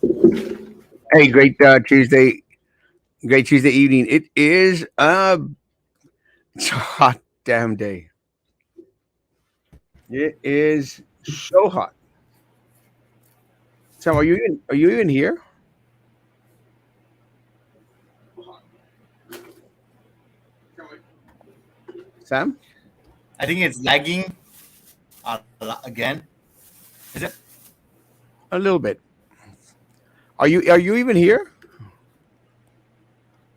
Hey, great Tuesday evening. It is it's a hot damn day. It is so hot. Sam, are you even here? Sam, I think it's lagging again. Is it? a little bit. Are you even here?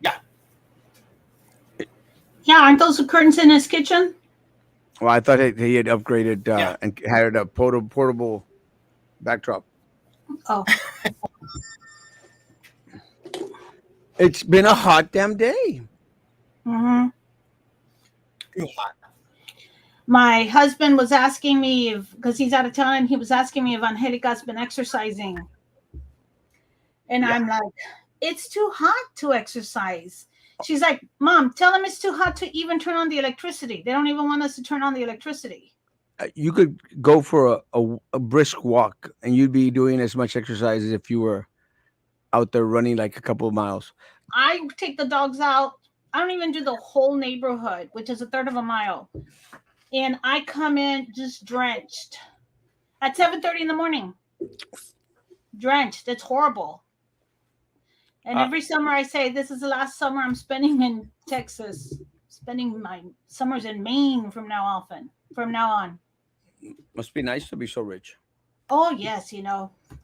Yeah. Yeah, aren't those the curtains in his kitchen? Well, I thought he had upgraded Yeah. and had a portable backdrop. Oh, It's been a hot damn day. hmm Too hot. my husband was asking me if, because he's out of town, and he was asking me if Angelica's been exercising. And Yeah. I'm like, it's too hot to exercise. She's like, Mom, tell them it's too hot to even turn on the electricity. They don't even want us to turn on the electricity. You could go for a brisk walk, and you'd be doing as much exercise as if you were out there running like a couple of miles. I take the dogs out. I don't even do the whole neighborhood, which is a third of a mile. And I come in just drenched at 7:30 in the morning. Drenched. It's horrible. And Uh, every summer I say, this is the last summer I'm spending in Texas. Spending my summers in Maine from now on. Must be nice to be so rich. Oh yes,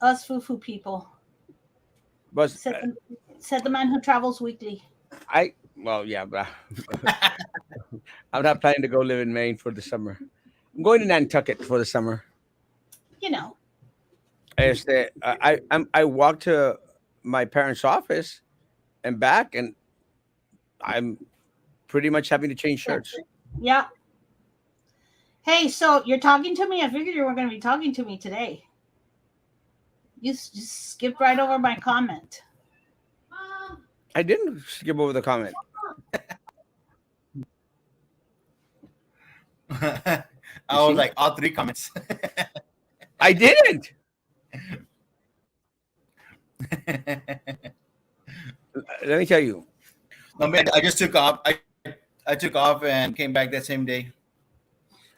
us foo people. But Said the man who travels weekly. well, yeah, but I'm not planning to go live in Maine for the summer. I'm going to Nantucket for the summer. You know. I walked to my parents' office and back, and I'm pretty much having to change shirts. Yeah. Hey, so you're talking to me? I figured you were going to be talking to me today. You just skipped right over my comment. I didn't skip over the comment. I You was see, like all three comments. I didn't. Let me tell you. No, man, I just took off. I took off and came back that same day.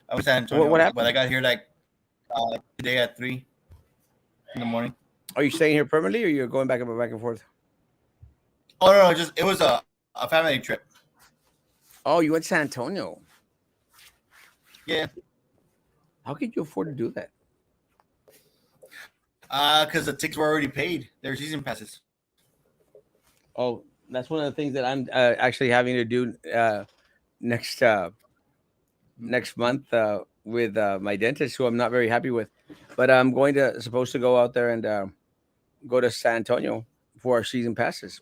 I was in San What Antonio, but happened? I got here like today at 3 in the morning. Are you staying here permanently, or you're going back and forth? Oh no, just it was a family trip. Oh, you went to San Antonio. Yeah, How could you afford to do that? because the tickets were already paid. They were season passes. Oh, that's one of the things that I'm actually having to do next next month with my dentist, who I'm not very happy with. But I'm supposed to go out there and go to San Antonio for our season passes.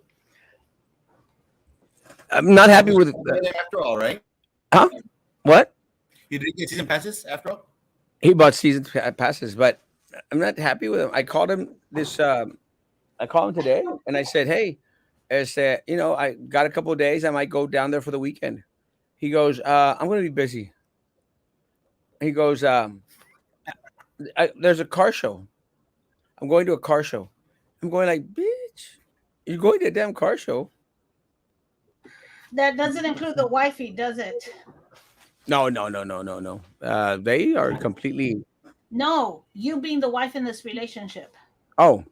I'm not You happy did with it after all, right? huh? What? You did get season passes after all. He bought season passes, but I'm not happy with him. I called him this. I called him today, and I said, "Hey, I said, I got a couple of days. I might go down there for the weekend." He goes, "I'm going to be busy." He goes, "There's a car show. I'm going to a car show." I'm going like, "Bitch, you're going to a damn car show?" That doesn't include the wifey, does it? No, no, no, no, no, no. They are completely. No, you being the wife in this relationship. Oh,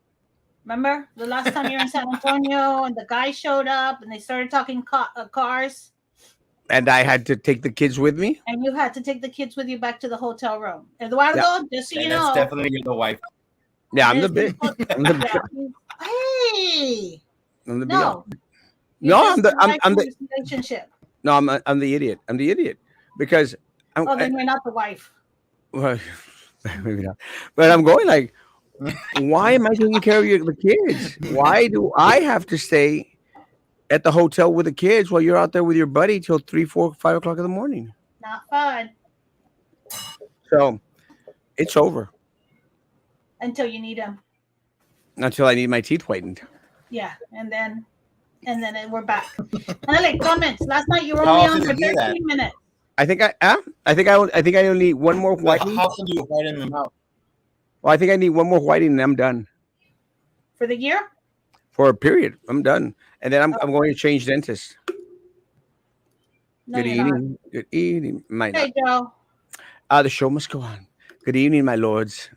Remember the last time you were in San Antonio and the guy showed up and they started talking cars, and I had to take the kids with me. and you had to take the kids with you back to the hotel room. Eduardo, just so you And that's know, definitely the wife. Yeah, I'm the this is bitch. I'm the yeah. Hey, I'm the BL. no, you're No, just the wife I'm in the this relationship. no, I'm the idiot. I'm the idiot because I'm Oh, then you're not the wife. well, maybe not, but I'm going like, why am I taking care of the kids? Why do I have to stay at the hotel with the kids while you're out there with your buddy till 3, 4, 5 o'clock in the morning? Not fun So it's over until you need him. until I need my teeth whitened. Yeah, and then we're back. Like comments. Last night you were How only often on do for you do that? 13 minutes. I think I only need one more Like, whitening. how often do you whiten them out? Well, I think I need one more whitening and I'm done. For the year? for a period. I'm done, and then I'm going to change dentists. No, Good you're not. evening. Good evening. Might not. Hey, Joe. The show must go on. Good evening, my lords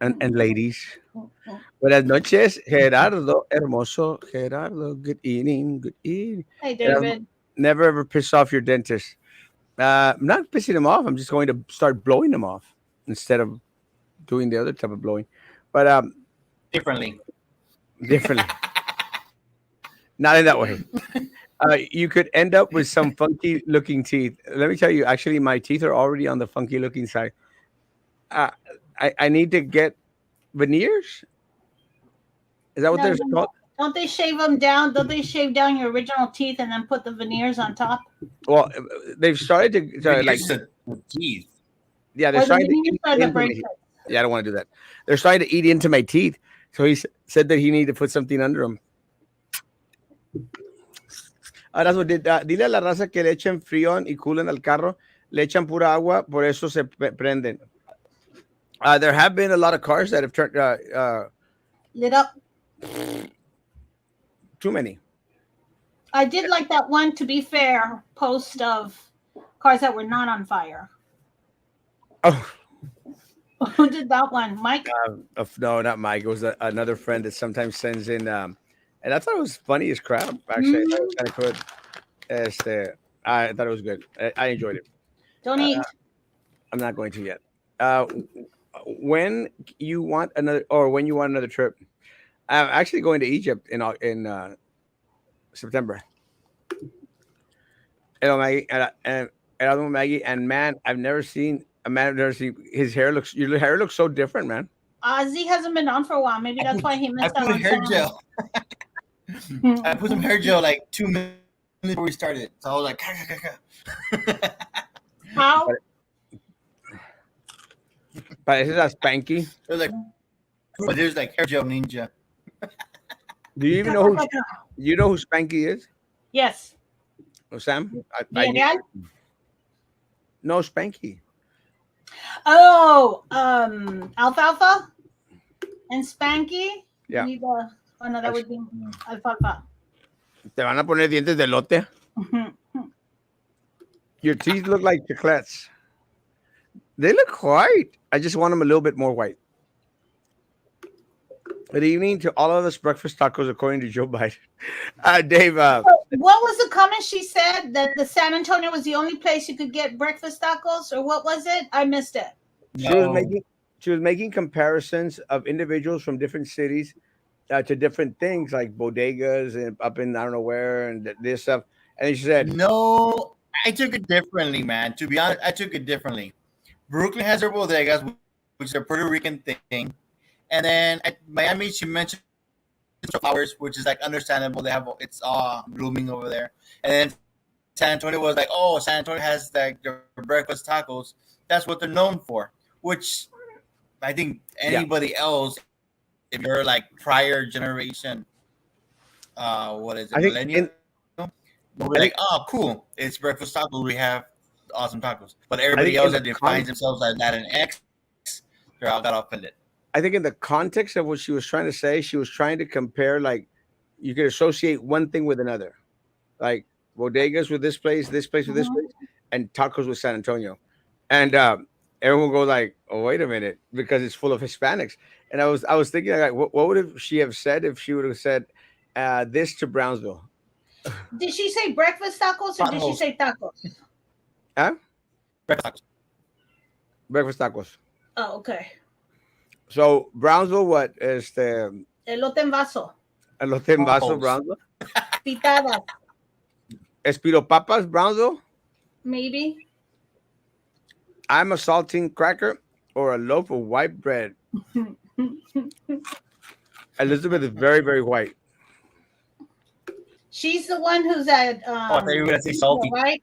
and ladies. Mm-hmm. Buenas noches, Gerardo, hermoso Gerardo. Good evening. Good evening. Hey, Erasmo, David. never ever piss off your dentist. I'm not pissing them off. I'm just going to start blowing them off instead of doing the other type of blowing, but Differently. differently. Not in that way. You could end up with some funky looking teeth. Let me tell you, actually, my teeth are already on the funky looking side. Uh, I need to get veneers. Is that what No, they're no, no. called? Don't they shave them down? Don't they shave down your original teeth and then put the veneers on top? Well, they've started like, Veneers to teeth. yeah, they're Or the starting to veneers eat or the into my teeth. bracelets? Yeah, I don't want to do that. They're starting to eat into my teeth. So said that he needed to put something under them. Ahora, dile a la raza que le echen frión y coolant al carro, le echan pura agua, por eso se prenden. There have been a lot of cars that have turned Lit up. too many. I did like that one, to be fair, post of cars that were not on fire. Oh, Who did that one? Mike? no, not Mike. It was another friend that sometimes sends in, and I thought it was funny as crap. Actually, I thought it was kind of good. I thought it was good. I enjoyed it. Don't Uh, eat. I'm not going to yet. Uh, when you want another, or when you want another trip, I'm actually going to Egypt in September. Hello, Maggie, and hello, Maggie, and man, I've never seen a man. I've never seen his hair looks. Your hair looks so different, man. Ozzy hasn't been on for a while. Maybe that's why he I missed put out on hair Sam. gel. I put some hair gel like 2 minutes before we started. So I was like, How? Pareces a Spanky. it was like, but there's like hair gel ninja. Do you even know who you know who Spanky is? Yes. Oh, Sam? Villarreal? No, Spanky. Oh, alfalfa and Spanky. Yeah. Oh no, that would be alfalfa. Te van a poner dientes de lote. Your teeth look like chiclets. They look white. I just want them a little bit more white. Good evening to all of us breakfast tacos, according to Joe Biden. Dave. What was the comment she said? That the San Antonio was the only place you could get breakfast tacos, or what was it? I missed it. She was making comparisons of individuals from different cities to different things like bodegas and up in I don't know where and this stuff. And she said, No, I took it differently, man. To be honest, I took it differently. Brooklyn has their bodegas, which is a Puerto Rican thing. And then at Miami, she mentioned flowers, which is like understandable. They have it's blooming over there. And then San Antonio was like, oh, San Antonio has like their breakfast tacos. That's what they're known for. Which I think anybody else, if you're like prior generation, what is it, millennial? We'll be like, oh, cool. It's breakfast tacos. We have awesome tacos. But everybody else that defines themselves as that an X, they're all got offended. I think in the context of what she was trying to say, she was trying to compare, like, you could associate one thing with another. Like bodegas with this place with this place, and tacos with San Antonio. And everyone will go like, oh, wait a minute, because it's full of Hispanics. And I was thinking, like, what would she have said if she would have said this to Brownsville? Did she say breakfast tacos or did she say tacos? Huh? Breakfast tacos. Breakfast tacos. Oh, okay. So Brownsville, what is the elote en vaso? Elote en vaso, Brownsville. Pitadas. Espiropapas, Brownsville. Maybe. I'm a saltine cracker or a loaf of white bread. Elizabeth is very, very white. She's the one who's at. I thought you were gonna say salty, right?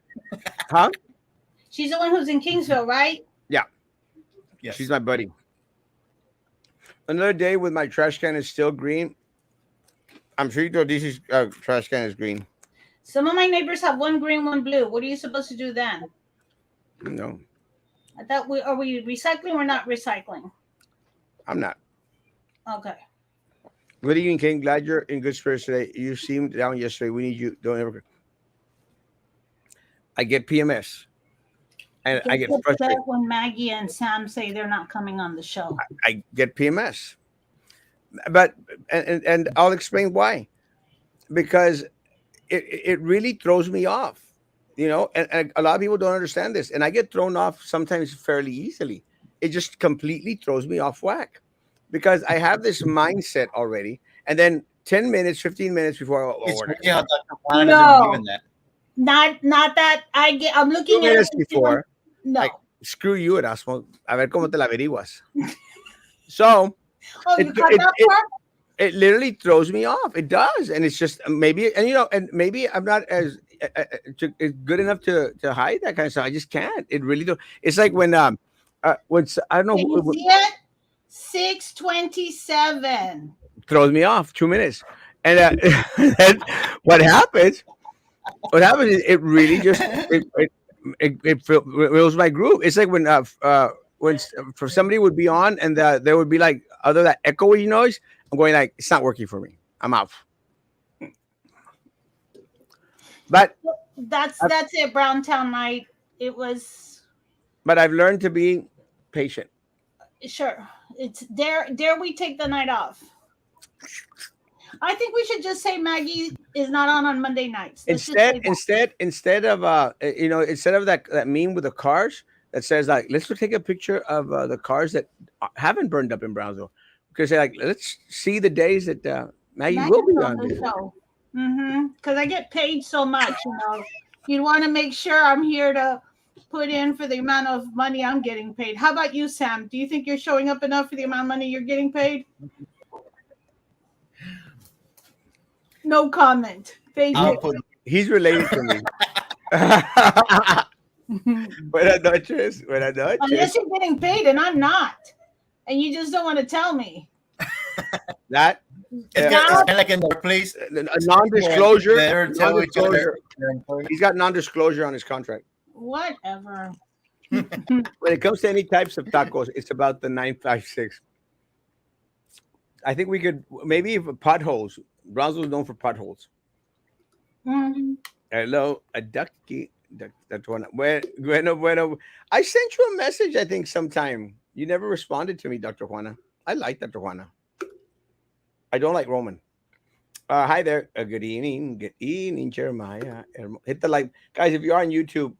Huh? She's the one who's in Kingsville, right? Yeah. Yes. She's my buddy. Another day with my trash can is still green. I'm sure you know DC's trash can is green. Some of my neighbors have one green, one blue. What are you supposed to do then? No. I thought are we recycling or not recycling? I'm not. Okay. Good evening, King. Glad you're in good spirits today. You seemed down yesterday. We need you. Don't ever. I get PMS He and I gets get upset frustrated. when Maggie and Sam say they're not coming on the show. I get PMS, but and I'll explain why. Because it really throws me off, and a lot of people don't understand this, and I get thrown off sometimes fairly easily. It just completely throws me off whack because I have this mindset already, and then 10 minutes, 15 minutes before, oh, It's we're crazy how Dr. Juana doesn't believe No, in that. not that I get. I'm two looking at minutes it. And before, like, no. screw you, Erasmo, a ver cómo te la averiguas. So Oh, it, you caught it, that it, part? it literally throws me off. It does, and it's just maybe, and maybe I'm not good enough to hide that kind of stuff. I just can't. It really do. It's like I don't know Can you who see it? 6:27. throws me off 2 minutes, and then what happens? What happens is it really just it was my groove. It's like for somebody would be on and there would be like other that echoey noise. I'm going like it's not working for me. I'm out. But That's it. Browntown night. It was I've learned to be patient. sure. It's Dare we take the night off? I think we should just say Maggie is not on Monday nights. Let's just say that. Instead of that meme with the cars that says like let's go take a picture of the cars that haven't burned up in Brownsville, because they're like let's see the days that Maggie will Maggie's be on on the there. show. Because I get paid so much, You'd want to make sure I'm here to put in for the amount of money I'm getting paid. How about you, Sam? Do you think you're showing up enough for the amount of money you're getting paid? No comment. Face He, I'll it. put he's related to me. Buenas noches. Buenas Unless noches. you're getting paid and I'm not. And you just don't want to tell me. That it's uh, kind, Now, it's kind of like in the workplace a where non-disclosure. they never tell each other Non-disclosure. their employees. He's got non-disclosure on his contract. whatever. When it comes to any types of tacos, it's about the 956. I think we could maybe if potholes. Brownsville's known for potholes. Mm. Hello, a ducky. That's one. Bueno, bueno. I sent you a message, I think, sometime. You never responded to me, Dr. Juana. I like Dr. Juana. I don't like Roman. Hi there. Good evening. Good evening, Jeremiah. Hit the like. Guys, if you're on YouTube,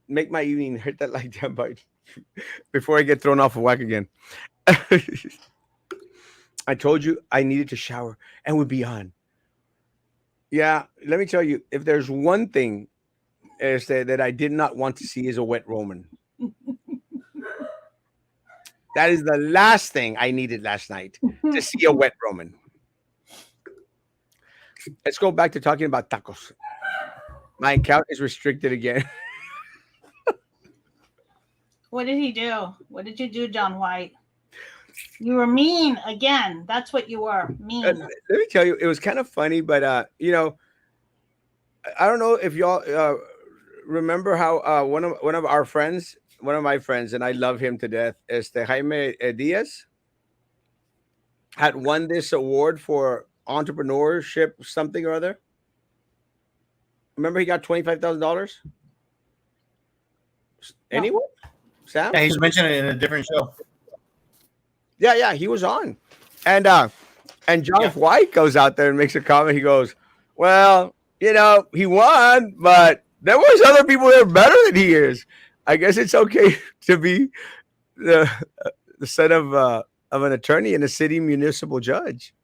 make my evening. Hit that like down button before I get thrown off of whack again. I told you I needed to shower and would be on. Yeah, let me tell you, if there's one thing is that I did not want to see is a wet Roman. That is the last thing I needed last night to see a wet Roman. Let's go back to talking about tacos. My account is restricted again. What did he do? What did you do, John White? You were mean again. That's what you were. Mean. Let me tell you, it was kind of funny, but I don't know if y'all remember how one of our friends, one of my friends, and I love him to death, is the Jaime Diaz, had won this award for entrepreneurship, something or other. Remember, he got $25,000. No. Anyone? Sam? Yeah, he's mentioned it in a different show. Yeah, he was on, and John Yeah. White goes out there and makes a comment. He goes, "Well, he won, but there was other people that are better than he is. I guess it's okay to be the the son of an attorney and a city municipal judge."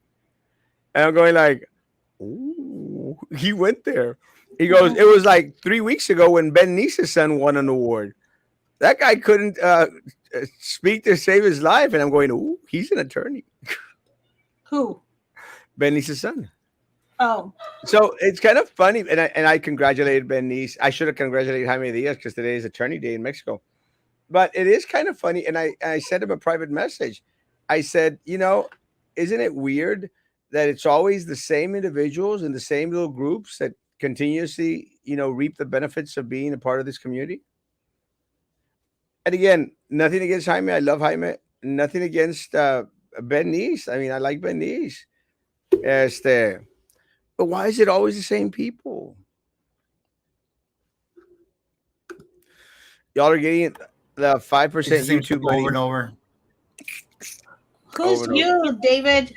And I'm going like, "Ooh, he went there." He goes, "It was like 3 weeks ago when Ben Nisa's son won an award. That guy couldn't speak to save his life." And I'm going, "Ooh, he's an attorney." Who? Ben Nisa's son. Oh, So it's kind of funny, and I congratulated Ben Nice. I should have congratulated Jaime Diaz because today is Attorney Day in Mexico. But it is kind of funny, and I sent him a private message. I said, isn't it weird that it's always the same individuals and the same little groups that continuously, reap the benefits of being a part of this community? And again, nothing against Jaime. I love Jaime. Nothing against Ben Nice. I mean, I like Ben Nice. Este, but why is it always the same people? Y'all are getting the It's the 5% same YouTube stuff over money and over. over Who's and over. you, David?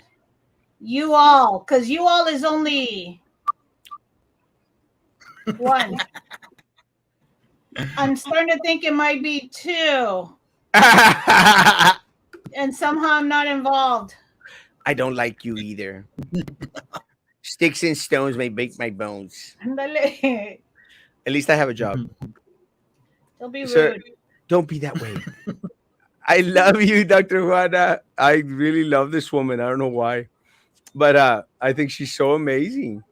You all, because you all is only one. I'm starting to think it might be two, I and somehow I'm not involved. don't like you either. Sticks and stones may break my bones. Ándale. At least I have a job. Don't be Sir, rude. don't be that way. I love you, Dr. Juana. I really love this woman. I don't know why. But I think she's so amazing.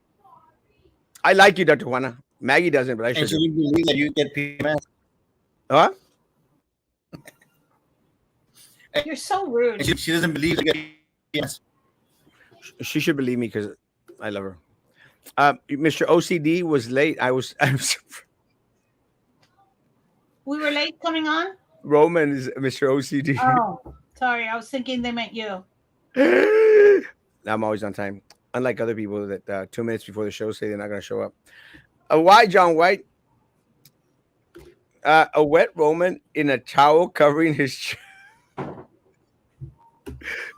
I like you, Dr. Juana. Maggie doesn't, but I And sure she do. didn't believe that you get PMS. Huh? You're so And rude. she doesn't believe you get PMS. She should believe me because I love her. Mr. OCD was late. I was We were late coming on. Roman is Mr. OCD. Oh, sorry. I was thinking they meant you. I'm always on time. Unlike other people that 2 minutes before the show say they're not going to show up. Why, John White? A wet Roman in a towel covering his.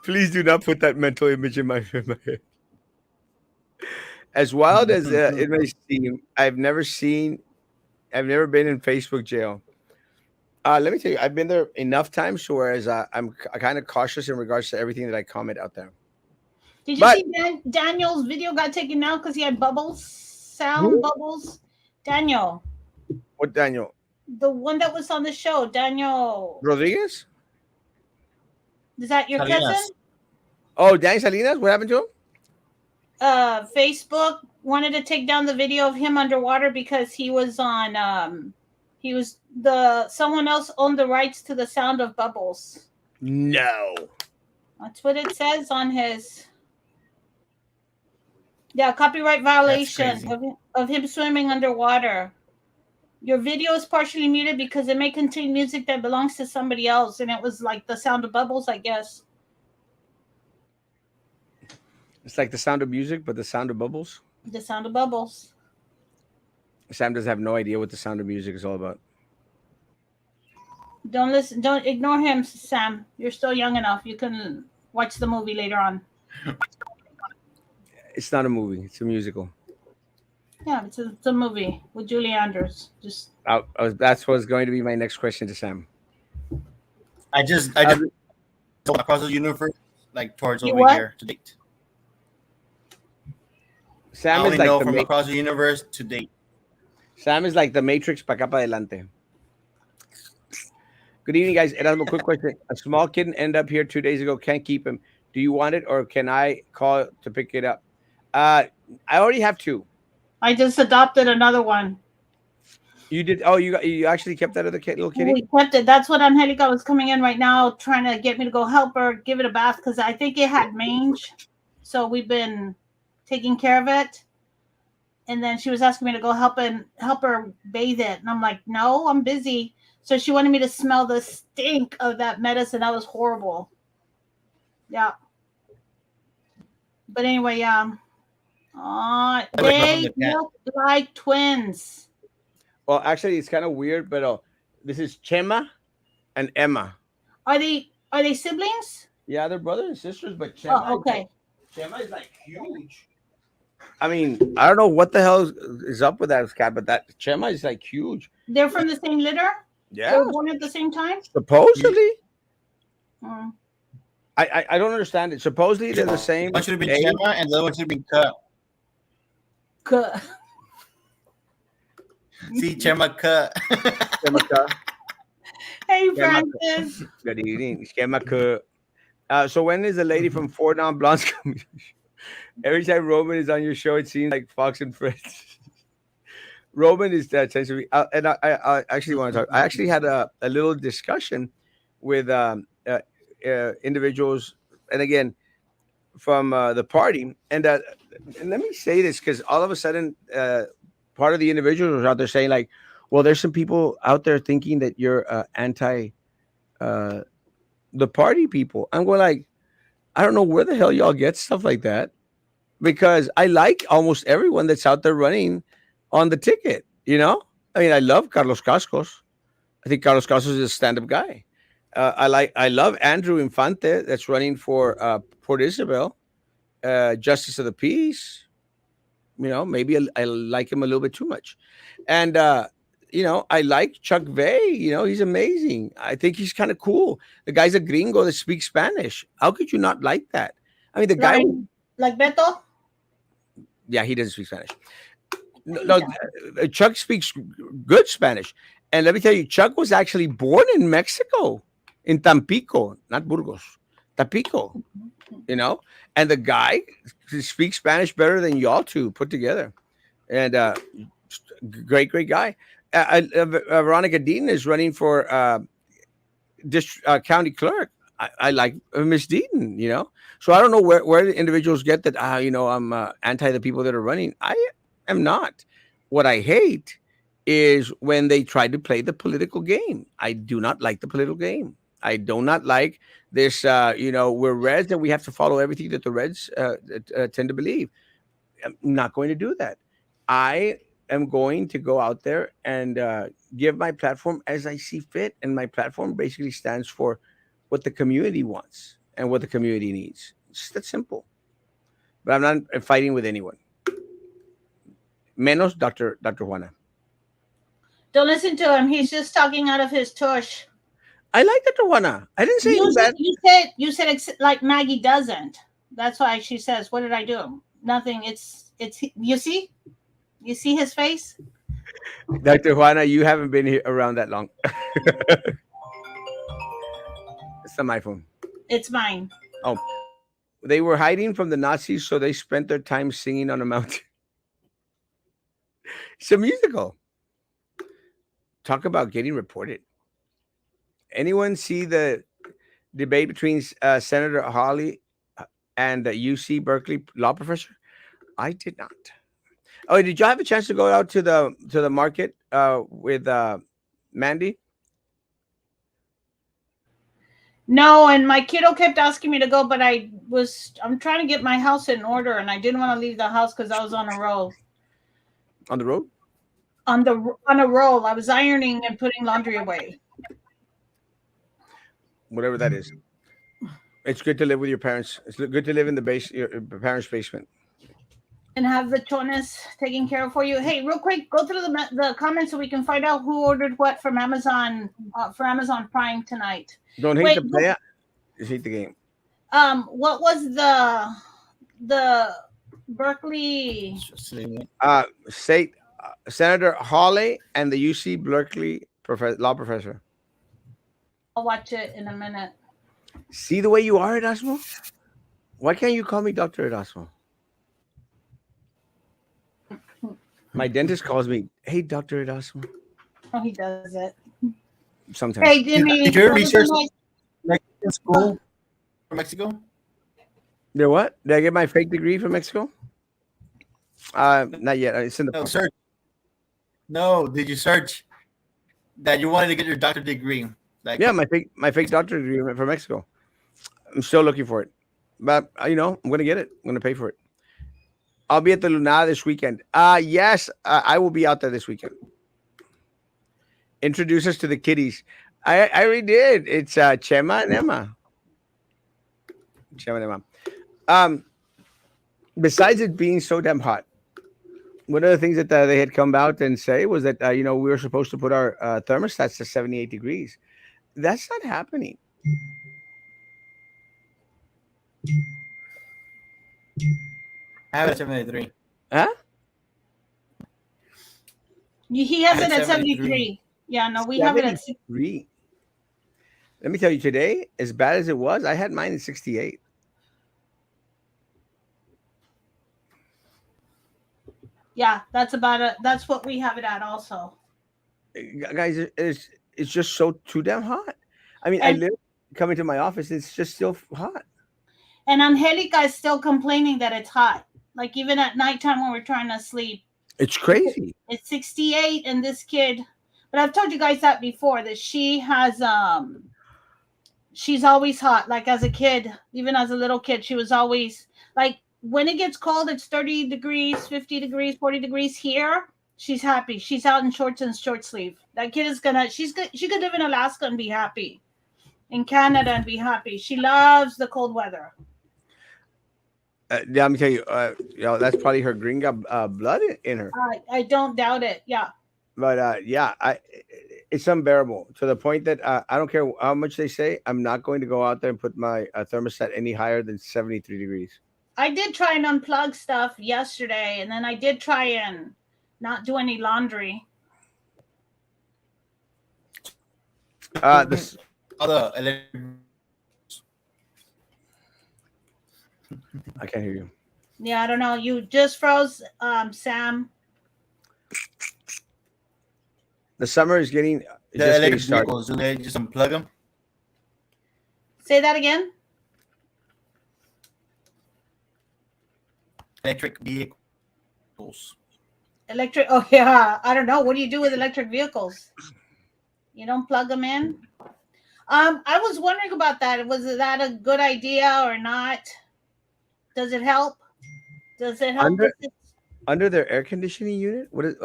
Please do not put that mental image in my head. As wild as it may seem, I've never been in Facebook jail. Let me tell you, I've been there enough times to whereas I'm kind of cautious in regards to everything that I comment out there. Did you But see Daniel's video got taken down because he had bubbles, sound who? bubbles? Daniel, What Daniel the one that was on the show. Daniel, Rodriguez? is that your cousin? Salinas. Oh, Danny Salinas. What happened to him? Facebook wanted to take down the video of him underwater because he was on he was the someone else owned the rights to the sound of bubbles. No. That's what it says on his copyright That's violation crazy. of him swimming underwater. Your video is partially muted because it may contain music that belongs to somebody else, and it was like the sound of bubbles, I guess. It's like the sound of music, but the sound of bubbles. The sound of bubbles. Sam does have no idea what the sound of music is all about. Don't listen. Don't ignore him, Sam. You're still young enough. You can watch the movie later on. It's not a movie. It's a musical. Yeah, it's a movie with Julie Andrews. Just That's what's going to be my next question to Sam. I just across the universe like towards You over what? here to date. I Sam is only like know the from across the universe to date. Sam is like the Matrix pa acá pa adelante. Good evening, guys. Erasmo, quick question. A small kid ended up here 2 days ago. Can't keep him. Do you want it, or can I call to pick it up? I already have two. I just adopted another one. You did? Oh, you actually kept that other little kitty? We kept it. That's what Angelica was coming in right now, trying to get me to go help her give it a bath because I think it had mange. So we've been taking care of it. And then she was asking me to go help her bathe it, and I'm like, no, I'm busy. So she wanted me to smell the stink of that medicine. That was horrible. Yeah. But anyway, they look like twins. Well, actually, it's kind of weird, but this is Chema and Emma. Are they siblings? Yeah, they're brothers and sisters, but Chema, Oh, okay. Chema is like huge. I mean, I don't know what the hell is up with that cat, but that Chema is like huge. They're from the same litter? They Yeah, were born at the same time? supposedly. Hmm. I don't understand it. Supposedly they're the same. One should have been age. Chema and the other one should have been cut. Good. See, Chema cut. Chema. Hey, Chema. Francis. Good evening. Chema. So when is the lady from Four Non Blondes coming? Every time Roman is on your show, it seems like Fox and Friends. Roman is that sensitive, and I actually want to talk. I actually had a little discussion with individuals, and again from the party, and let me say this because all of a sudden, part of the individuals was out there saying like, "Well, there's some people out there thinking that you're anti the party people." I'm going like, I don't know where the hell y'all get stuff like that. because I like almost everyone that's out there running on the ticket. I mean, I love Carlos Cascos. I think Carlos Cascos is a stand-up guy. I love Andrew Infante that's running for Port Isabel, Justice of the Peace. Maybe I like him a little bit too much, and I like Chuck Vay. He's amazing. I think he's kind of cool. The guy's a gringo that speaks Spanish. How could you not like that? I mean, the guy. Like like Beto? Yeah, he doesn't speak Spanish. No, He no, does. Chuck speaks good Spanish, and let me tell you, Chuck was actually born in Mexico, in Tampico, not Burgos, Tampico. And the guy speaks Spanish better than y'all two put together, and great guy. Veronica Deaton is running for county clerk. I like Miss Deaton, So I don't know where the individuals get that. I'm anti the people that are running. I am not. What I hate is when they try to play the political game. I do not like the political game. I do not like this. We're Reds and we have to follow everything that the Reds tend to believe. I'm not going to do that. I am going to go out there and give my platform as I see fit. And my platform basically stands for what the community wants and what the community needs. It's just that simple. But I'm not fighting with anyone. Menos Dr. Juana. Don't listen to him. He's just talking out of his tush. I like Dr. Juana. I didn't say anything bad. You said like Maggie doesn't. That's why she says, "What did I do? Nothing." It's you see his face. Dr. Juana, you haven't been here around that long. It's not my phone. It's mine. Oh, they were hiding from the Nazis, so they spent their time singing on a mountain. It's a musical. Talk about getting reported. Anyone see the debate between Senator Hawley and the UC Berkeley law professor? I did not. Oh, did you have a chance to go out to the market with Mandy? No, and my kiddo kept asking me to go, but I'm trying to get my house in order, and I didn't want to leave the house because I was on a roll. On the road? On a roll, I was ironing and putting laundry away. Whatever that is. It's good to live with your parents. It's good to live in your parents' basement. And have the chones taken care of for you. Hey, real quick, go through the comments so we can find out who ordered what from Amazon for Amazon Prime tonight. Don't hate the player, just hate the game. What was the Berkeley? State Senator Hawley and the UC Berkeley law professor. I'll watch it in a minute. See the way you are, Erasmo? Why can't you call me Dr. Erasmo? My dentist calls me, "Hey, Dr. Erasmo." Oh, he does it. Sometimes. Hey, Jimmy. Did you research Mexican school from Mexico? Did what? Did I get my fake degree from Mexico? Not yet. It's in the search. No, did you search that you wanted to get your doctorate degree? Yeah, my fake doctorate degree from Mexico. I'm still looking for it, but I'm going to get it. I'm going to pay for it. I'll be at the Luna this weekend. Yes, I will be out there this weekend. Introduce us to the kiddies. I already did. It's Chema and Emma. Chema and Emma. Besides it being so damn hot, one of the things that they had come out and say was that we were supposed to put our thermostats to 78 degrees. That's not happening. I have it at 73. Huh? He has it at 73. Yeah, no, we have it at 63. Let me tell you, today, as bad as it was, I had mine at 68. Yeah, that's about it. That's what we have it at also. Guys, it's just so too damn hot. I mean, I live coming to my office, it's just still hot. And Angelica is still complaining that it's hot. Like even at nighttime when we're trying to sleep. It's crazy. It's 68 and this kid, but I've told you guys that before, that she has she's always hot. Like as a kid, even as a little kid, she was always like when it gets cold, it's 30 degrees, 50 degrees, 40 degrees here. She's happy. She's out in shorts and short sleeve. That kid is gonna. She's good. She could live in Alaska and be happy, in Canada and be happy. She loves the cold weather. Yeah, let me tell you, that's probably her gringa blood in her. I don't doubt it. Yeah. But yeah, it's unbearable to the point that I don't care how much they say. I'm not going to go out there and put my thermostat any higher than 73 degrees. I did try and unplug stuff yesterday, and then I did try and not do any laundry. This All the electric. I can't hear you. Yeah, I don't know. You just froze, Sam. The summer is getting The just getting electric started. vehicles, do they just unplug them? Say that again. Electric vehicles. Electric. Oh yeah. I don't know. What do you do with electric vehicles? You don't plug them in. I was wondering about that. Was that a good idea or not? Does it help? Does it help? Under under their air conditioning unit? What is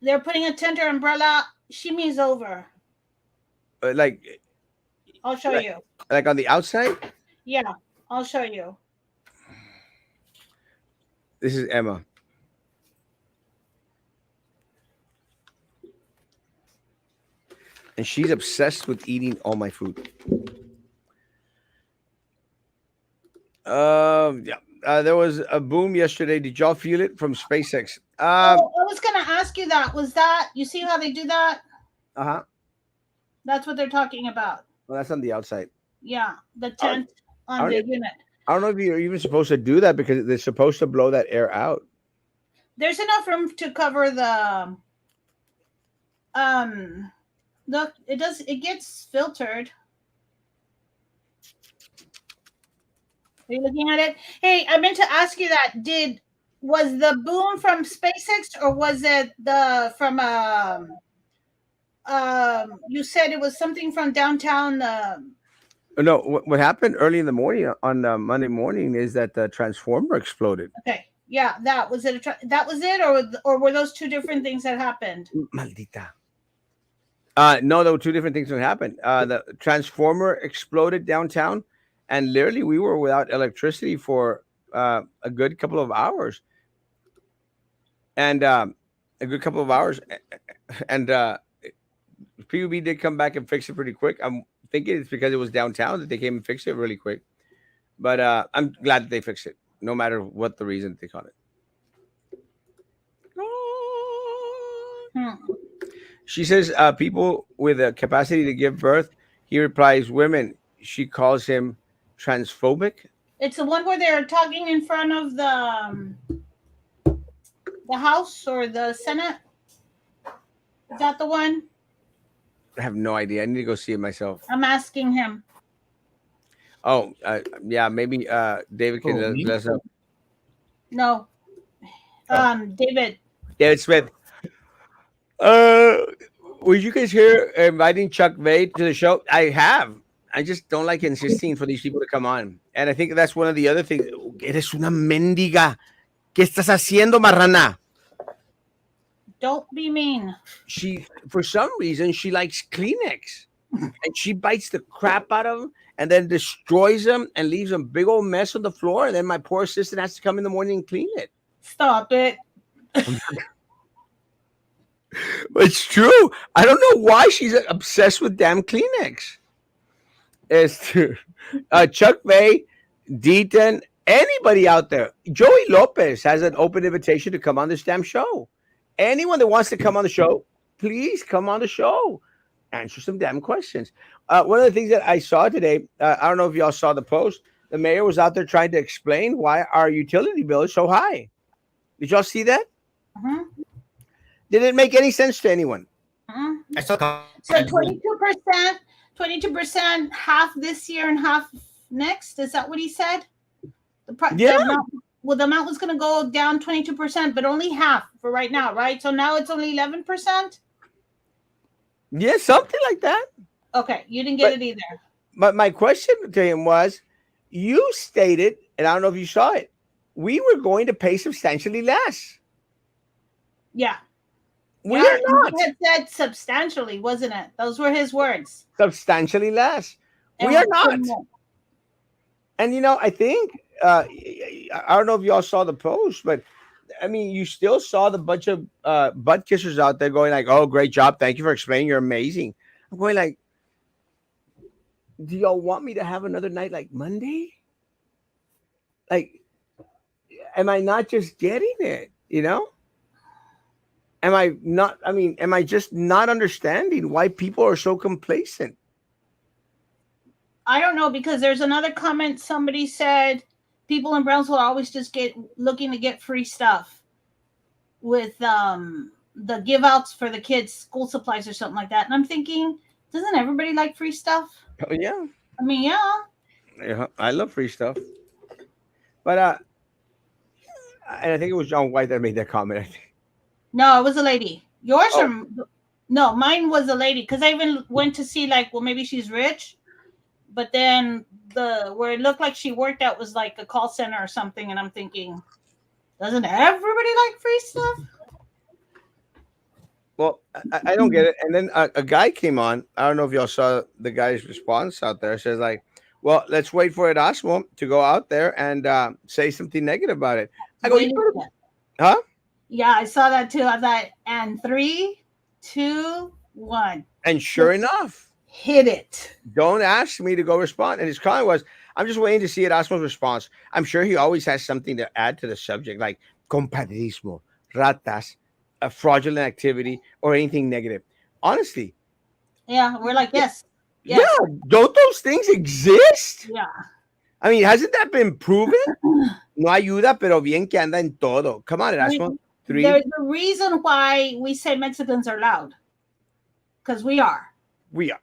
They're putting a tender umbrella. Shimi's over. like I'll show like you. like on the outside? Yeah, I'll show you. This is Emma. And she's obsessed with eating all my food. Yeah. There was a boom yesterday. Did y'all feel it from SpaceX? I was gonna ask you that. Was that you see how they do that? Uh-huh. That's what they're talking about. Well, that's on the outside. Yeah, the tent I on the don't, unit. I don't know if you're even supposed to do that because they're supposed to blow that air out. There's enough room to cover the look, it gets filtered. Are you looking at it? Hey, I meant to ask you that. Was the boom from SpaceX or was it the from you said it was something from downtown No, what happened early in the morning on Monday morning is that the transformer exploded. okay. Yeah, that was it. That was it, or were those two different things that happened? Maldita. No, there were two different things that happened. The transformer exploded downtown, and literally we were without electricity for a good couple of hours. And a good couple of hours, and PUB did come back and fix it pretty quick. I'm thinking it's because it was downtown that they came and fixed it really quick. But I'm glad that they fixed it, no matter what the reason they call it. Hmm. She says people with a capacity to give birth. He replies, women. She calls him transphobic. It's the one where they're talking in front of the House or the Senate. Is that the one? I have no idea. I need to go see it myself. I'm asking him. Oh, yeah, maybe David can Who, me? let us know. No. David. David Smith. Uh, were you guys here inviting Chuck Vade to the show? I have. I just don't like insisting for these people to come on. And I think that's one of the other things. Eres una mendiga. ¿Qué estás haciendo, marrana? Don't be mean. She, for some reason, she likes Kleenex. And she bites the crap out of them and then destroys them and leaves a big old mess on the floor. And then my poor assistant has to come in the morning and clean it. Stop it. It's true. I don't know why she's obsessed with damn Kleenex. It's true. Chuck Vade, Deaton, anybody out there. Joey Lopez has an open invitation to come on this damn show. Anyone that wants to come on the show, please come on the show. Answer some damn questions. One of the things that I saw today, I don't know if y'all saw the post. The mayor was out there trying to explain why our utility bill is so high. Did y'all see that? Uh-huh. Did it make any sense to anyone? Uh-huh. I saw. So 22%, half this year and half next. Is that what he said? Yeah. The amount was going to go down 22%, but only half for right now, right? So now it's only 11%. Yeah, something like that. Okay, you didn't get it either. But my question to him was, you stated, and I don't know if you saw it, we were going to pay substantially less. Yeah. We Yeah. are And not he had said substantially, wasn't it? Those were his words. substantially less. We are And not. And I think I don't know if y'all saw the post, but I mean, you still saw the bunch of butt kissers out there going like, "Oh, great job! Thank you for explaining. You're amazing." I'm going like, "Do y'all want me to have another night like Monday? Like, am I not just getting it? Am I not? I mean, am I just not understanding why people are so complacent?" I don't know, because there's another comment. Somebody said people in Brownsville always just get looking to get free stuff with the give outs for the kids, school supplies or something like that. And I'm thinking, doesn't everybody like free stuff? Oh yeah, I mean, yeah. yeah, I love free stuff, but and I think it was John White that made that comment. I think. No, it was a lady. Yours Oh, or no? Mine was a lady, because I even went to see, like, well, maybe she's rich, but then the where it looked like she worked at was like a call center or something, and I'm thinking, doesn't everybody like free stuff? well, I don't get it. And then a guy came on. I don't know if y'all saw the guy's response out there. It says like, "Well, let's wait for Erasmo to go out there and say something negative about it." I go, "You Wait a better, minute. huh?" Yeah, I saw that too. I thought, and 3, 2, 1, And sure enough, hit it. don't ask me to go respond. And his comment was, "I'm just waiting to see Erasmo's response. I'm sure he always has something to add to the subject, like compadrismo, ratas, a fraudulent activity, or anything negative." Honestly, Yeah, we're like, yes, yeah, yes, don't those things exist? yeah. I mean, hasn't that been proven? No ayuda, pero bien que anda en todo. Come on, I Erasmo. mean, Three. there's a reason why we say Mexicans are loud, because we are, We are.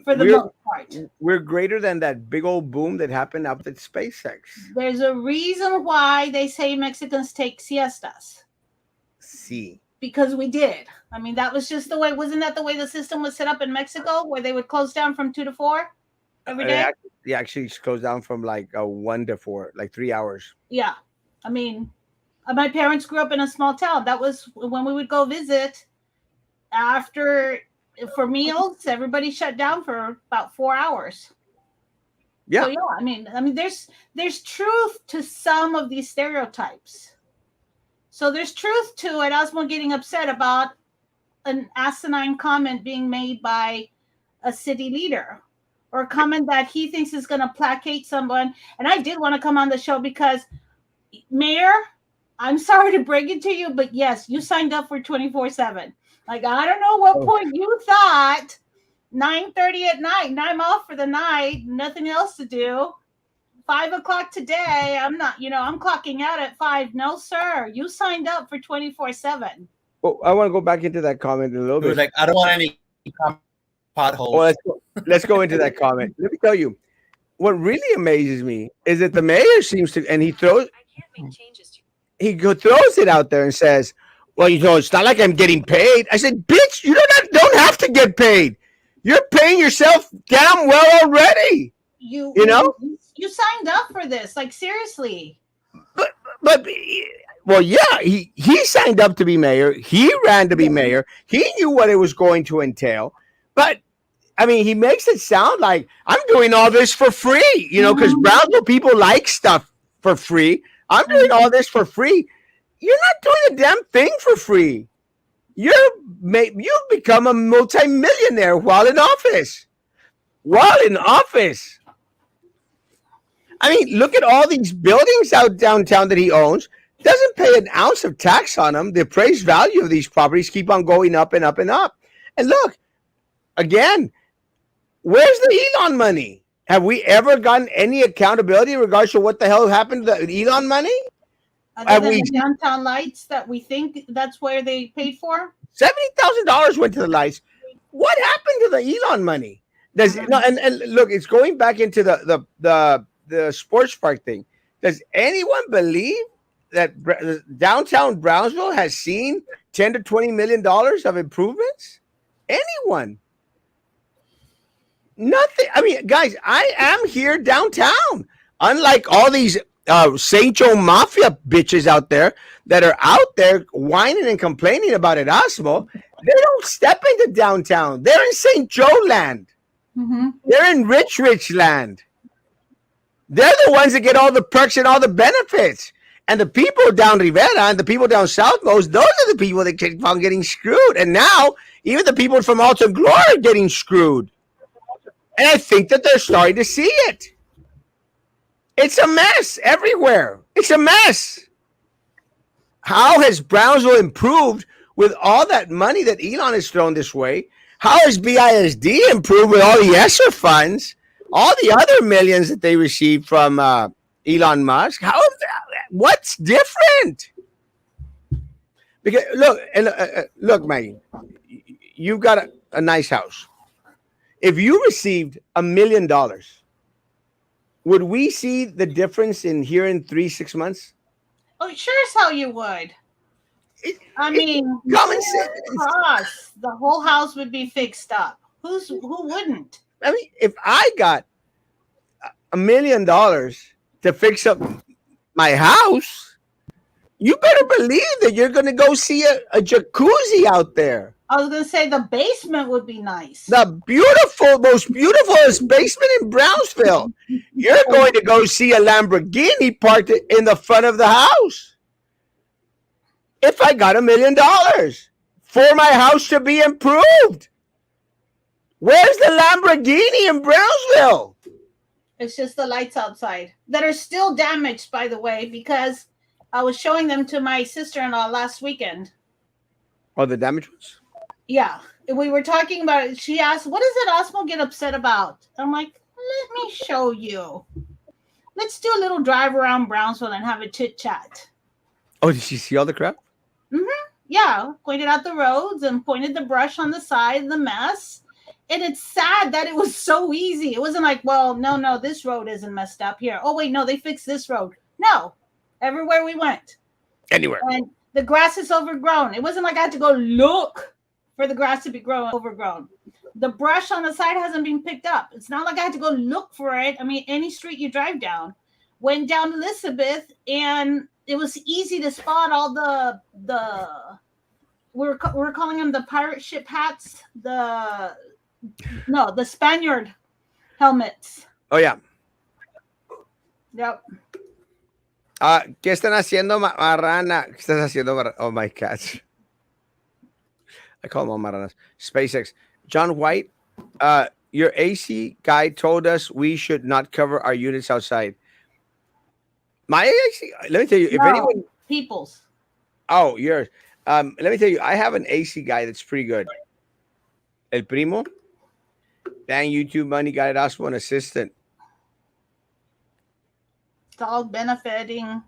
for the We're most part. we're greater than that big old boom that happened up at SpaceX. There's a reason why they say Mexicans take siestas, See. because we did. I mean, that was just the way. Wasn't that the way the system was set up in Mexico, where they would close down from 2 to 4 every day? It actually goes down from like a 1 to 4, like 3 hours. Yeah. I mean, my parents grew up in a small town. That was when we would go visit after for meals. Everybody shut down for about 4 hours. Yeah. So yeah, I mean, there's truth to some of these stereotypes. So there's truth to Erasmo getting upset about an asinine comment being made by a city leader, or a comment that he thinks is going to placate someone. And I did want to come on the show because, Mayor, I'm sorry to break it to you, but yes, you signed up for 24/7. Like, I don't know what point you thought 9:30 at night, and I'm off for the night, nothing else to do. 5 o'clock today, I'm not, I'm clocking out at 5. No, sir, you signed up for 24/7. Well, I want to go back into that comment in a little It was bit. like, I don't want any potholes. Well, let's go into that comment. Let me tell you, what really amazes me is that the mayor seems to, and he throws it out there and says, "Well, it's not like I'm getting paid." I said, "Bitch, you don't have to get paid. You're paying yourself damn well already." You You know? you signed up for this, like, seriously. But well, yeah, he signed up to be mayor. He ran to be mayor. He knew what it was going to entail. But I mean, he makes it sound like I'm doing all this for free, because Brownsville people like stuff for free. I'm doing all this for free. You're not doing a damn thing for free. You've become a multimillionaire while in office. While in office. I mean, look at all these buildings out downtown that he owns. Doesn't pay an ounce of tax on them. The appraised value of these properties keep on going up and up and up. And look, again, where's the Elon money? Have we ever gotten any accountability in regards to what the hell happened to the Elon money? Other than the downtown lights that we think that's where they paid for? $70,000 went to the lights. What happened to the Elon money? And look, it's going back into the sports park thing. Does anyone believe that downtown Brownsville has seen $10 to $20 million of improvements? Anyone? Nothing. I mean, guys, I am here downtown. Unlike all these St. Joe Mafia bitches out there that are out there whining and complaining about Erasmo, they don't step into downtown. They're in St. Joe land. Mm-hmm. They're in rich land. They're the ones that get all the perks and all the benefits. And the people down Rivera and the people down South Most, those are the people that keep on getting screwed. And now, even the people from Alta Glory are getting screwed. And I think that they're starting to see it. It's a mess everywhere. It's a mess. How has Brownsville improved with all that money that Elon has thrown this way? How has BISD improved with all the ESSER funds, all the other millions that they received from Elon Musk? What's different? Because look, Maggie, you've got a nice house. If you received $1 million, would we see the difference in here in 6 months? Oh, sure as hell you would. I mean, common sense. Cross, the whole house would be fixed up. Who wouldn't? I mean, if I got $1 million to fix up my house, you better believe that you're going to go see a jacuzzi out there. I was going to say the basement would be nice. The most beautiful basement in Brownsville. You're going to go see a Lamborghini parked in the front of the house. If I got $1 million for my house to be improved, where's the Lamborghini in Brownsville? It's just the lights outside that are still damaged, by the way, because I was showing them to my sister-in-law last weekend. Oh, the damaged ones? Yeah. We were talking about it. She asked, what does Erasmo get upset about? I'm like, let me show you. Let's do a little drive around Brownsville and have a chit-chat. Oh, did she see all the crap? Mm-hmm. Yeah. Pointed out the roads and pointed the brush on the side, the mess. And it's sad that it was so easy. It wasn't like, well, no, this road isn't messed up here. Oh, wait, no, they fixed this road. No. Everywhere we went. Anywhere. And the grass is overgrown. It wasn't like I had to go look for the grass to be overgrown. The brush on the side hasn't been picked up. It's not like I had to go look for it. I mean, any street you drive down. Went down Elizabeth, and it was easy to spot all the we're calling them the pirate ship hats. The Spaniard helmets. Oh, yeah. Yep. ¿Qué están haciendo, Marrana? ¿Qué estás haciendo, oh, my cats. I call them all Marranas. SpaceX. John White, your AC guy told us we should not cover our units outside. My AC, let me tell you, if anyone... People's. Oh, yours. Let me tell you, I have an AC guy that's pretty good. El Primo. Dang, YouTube money got Erasmo an assistant. It's all benefiting.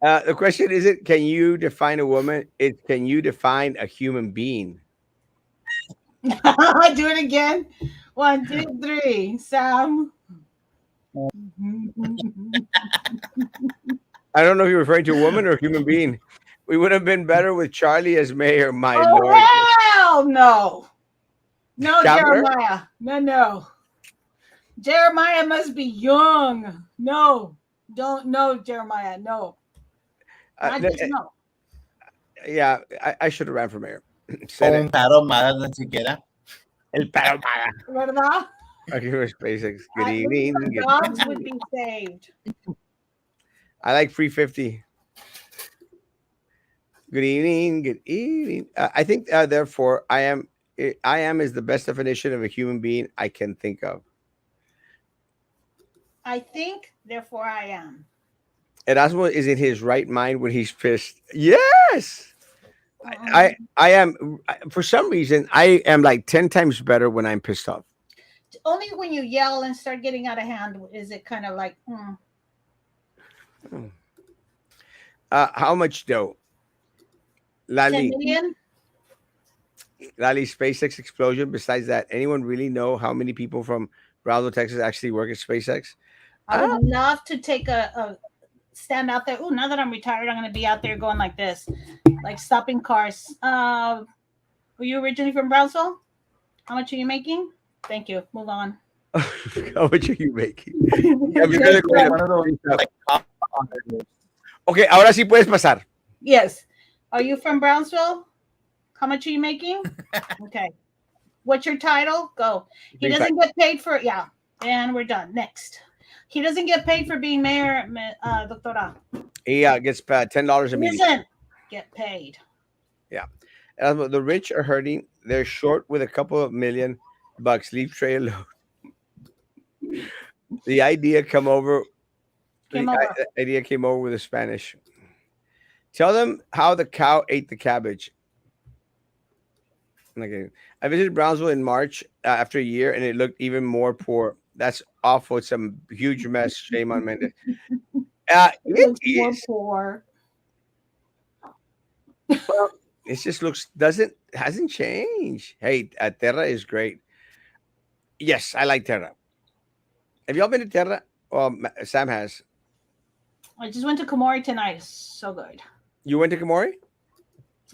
The question isn't, can you define a woman? It's, can you define a human being? Do it again. 1, 2, 3. Sam. I don't know if you're referring to a woman or a human being. We would have been better with Charlie as mayor, my lord. Hell no. No, Chapter? Jeremiah. No. Jeremiah must be young. No. Don't. No, Jeremiah. No. No. Yeah, I should have ran for mayor. Un paro más ni siquiera. El paro. ¿Verdad? Okay, for SpaceX. Good At least evening. the dogs would be saved. I like free 50. Good evening. Good evening. I think, therefore, I am is the best definition of a human being I can think of. I think, therefore I am. Erasmo is in his right mind when he's pissed. Yes. I am. For some reason, I am like 10 times better when I'm pissed off. Only when you yell and start getting out of hand is it kind of like, How much dough? 10 Lali, million? SpaceX explosion. Besides that, anyone really know how many people from Brownsville, Texas actually work at SpaceX? I would love to take a stand out there. Oh, now that I'm retired, I'm going to be out there going like this, like stopping cars. Were you originally from Brownsville? How much are you making? Thank you. Move on. How much are you making? I'm Good gonna go ahead friend. One of those and like top honors. okay, ahora sí puedes pasar. Yes. Are you from Brownsville? How much are you making? Okay. What's your title? Go. He Big fact. doesn't get paid for, yeah. And we're done. Next. He doesn't get paid for being mayor, doctora. He gets $10 a He meeting. doesn't get paid. Yeah. The rich are hurting. They're short with a couple of million bucks. Leave Trey alone. The idea come over. Came over. The idea came over with the Spanish. Tell them how the cow ate the cabbage. Okay. I visited Brownsville in March after a year, and it looked even more poor. That's awful. It's a huge mess. Shame on Mendez. It It looks more is. poor. Well, it just looks doesn't hasn't changed. Hey, Terra is great. Yes, I like Terra. Have y'all been to Terra? Well, Sam has. I just went to Komori tonight. So good. You went to Kamori?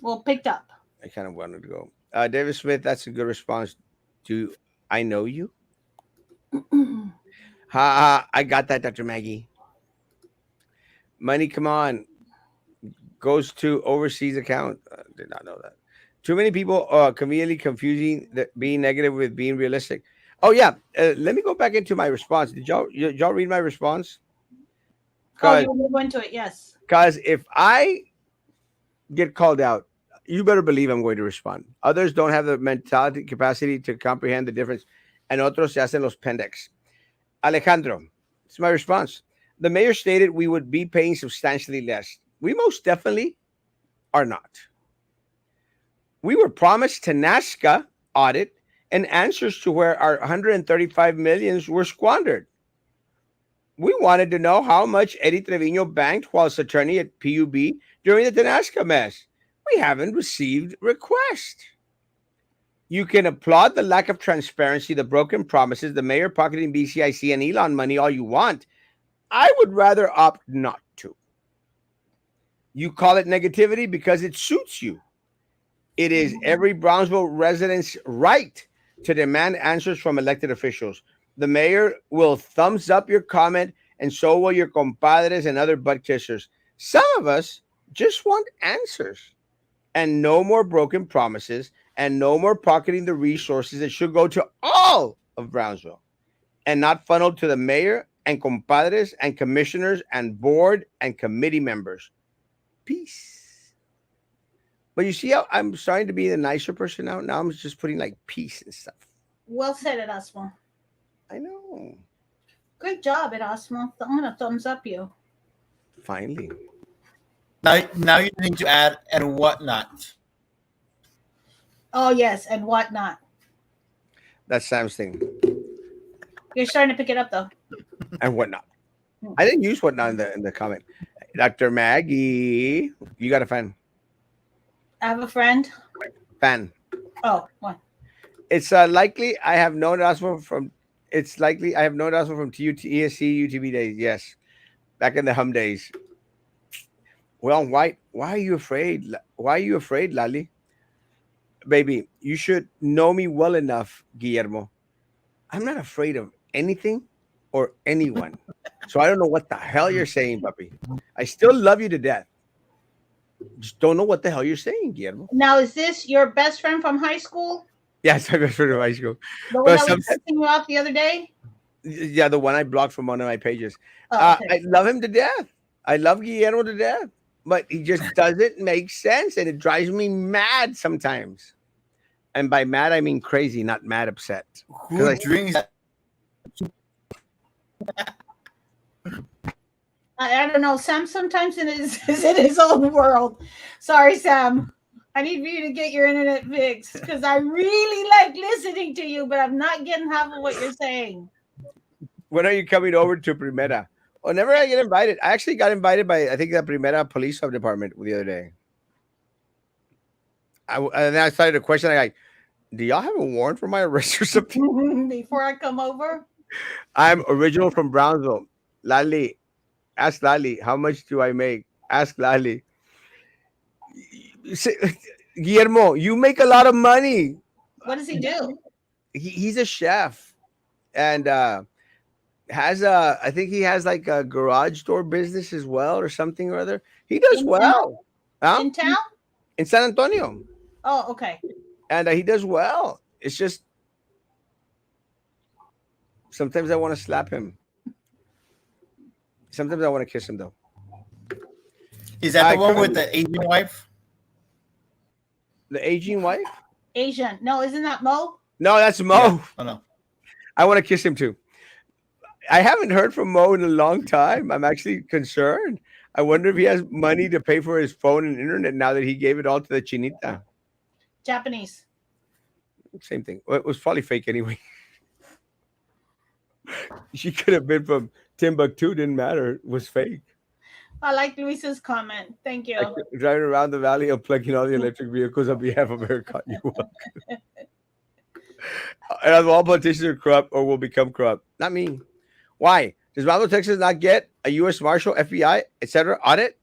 Well, picked up. I kind of wanted to go. David Smith, that's a good response. Do I know you? Ha! I got that, Dr. Maggie. Money, come on, goes to overseas account. Did not know that. Too many people are conveniently confusing being negative with being realistic. Oh yeah, let me go back into my response. Did y'all read my response? Oh, Cause you want to go into it? Yes. cause if I get called out, you better believe I'm going to respond. Others don't have the mentality capacity to comprehend the difference, and otros se hacen los pendex. Alejandro, it's my response. The mayor stated we would be paying substantially less. We most definitely are not. We were promised Tanasca audit and answers to where our 135 millions were squandered. We wanted to know how much Eddie Trevino banked whilst attorney at PUB during the Tanasca mess. We haven't received request. You can applaud the lack of transparency, the broken promises, the mayor pocketing BCIC and Elon money all you want. I would rather opt not to. You call it negativity because it suits you. It is every Brownsville resident's right to demand answers from elected officials. The mayor will thumbs up your comment, and so will your compadres and other butt kissers. Some of us just want answers and no more broken promises and no more pocketing the resources that should go to all of Brownsville and not funneled to the mayor and compadres and commissioners and board and committee members. Peace. But you see how I'm starting to be the nicer person now? Now I'm just putting like peace and stuff. Well said, Erasmo. I know. Great job, Erasmo. I'm gonna thumbs up you. Finally. Now you need to add and whatnot. Oh yes, and whatnot. That's Sam's thing. You're starting to pick it up though. And whatnot. I didn't use whatnot in the comment. Dr. Maggie, you got a fan. I have a friend. Fan. Oh, what? It's likely I have known Erasmo from. It's likely I have known Erasmo from ESC UTB days. Yes, back in the hum days. Well, why are you afraid? Why are you afraid, Lali? Baby, you should know me well enough, Guillermo. I'm not afraid of anything or anyone. So I don't know what the hell you're saying, puppy. I still love you to death. Just don't know what the hell you're saying, Guillermo. Now is this your best friend from high school? Yeah, it's my best friend of high school. The one But that was sometimes, pissing you off the other day? yeah, the one I blocked from one of my pages. Oh, okay. I love him to death. I love Guillermo to death, but he just doesn't make sense, and it drives me mad sometimes. And by mad, I mean crazy, not mad upset. Who drinks that? I don't know. Sam sometimes is in his own world. Sorry, Sam. I need for you to get your internet fixed because I really like listening to you, but I'm not getting half of what you're saying. When are you coming over to Primera? Whenever I get invited, I actually got invited by I think the Primera Police Department the other day. And then I started a question like, "Do y'all have a warrant for my arrest or something?" Before I come over, I'm original from Brownsville. Lali, ask Lali, how much do I make? Ask Lali. Guillermo, you make a lot of money. what does he do? He's a chef. and has I think he has like a garage door business as well or something or other. He does In town? well, huh? In town? In San Antonio, Oh, okay. and he does well. It's just sometimes I want to slap him. Sometimes I want to kiss him though. Is that the I one with couldn't. the Asian wife? The aging wife? Asian. No, isn't that Mo? No, that's Yeah. Mo. Oh no. I want to kiss him too. I haven't heard from Mo in a long time. I'm actually concerned. I wonder if he has money to pay for his phone and internet now that he gave it all to the chinita. Japanese. Same thing. Well, it was probably fake anyway. She could have been from Timbuktu. Didn't matter. It was fake. I like Luis's comment. Thank Like you. driving around the valley unplugging all the electric vehicles on behalf of ERCOT. You will. And all politicians are corrupt or will become corrupt. Not me. Why? Does Brownsville, Texas not get a U.S. Marshal, FBI, etc. audit?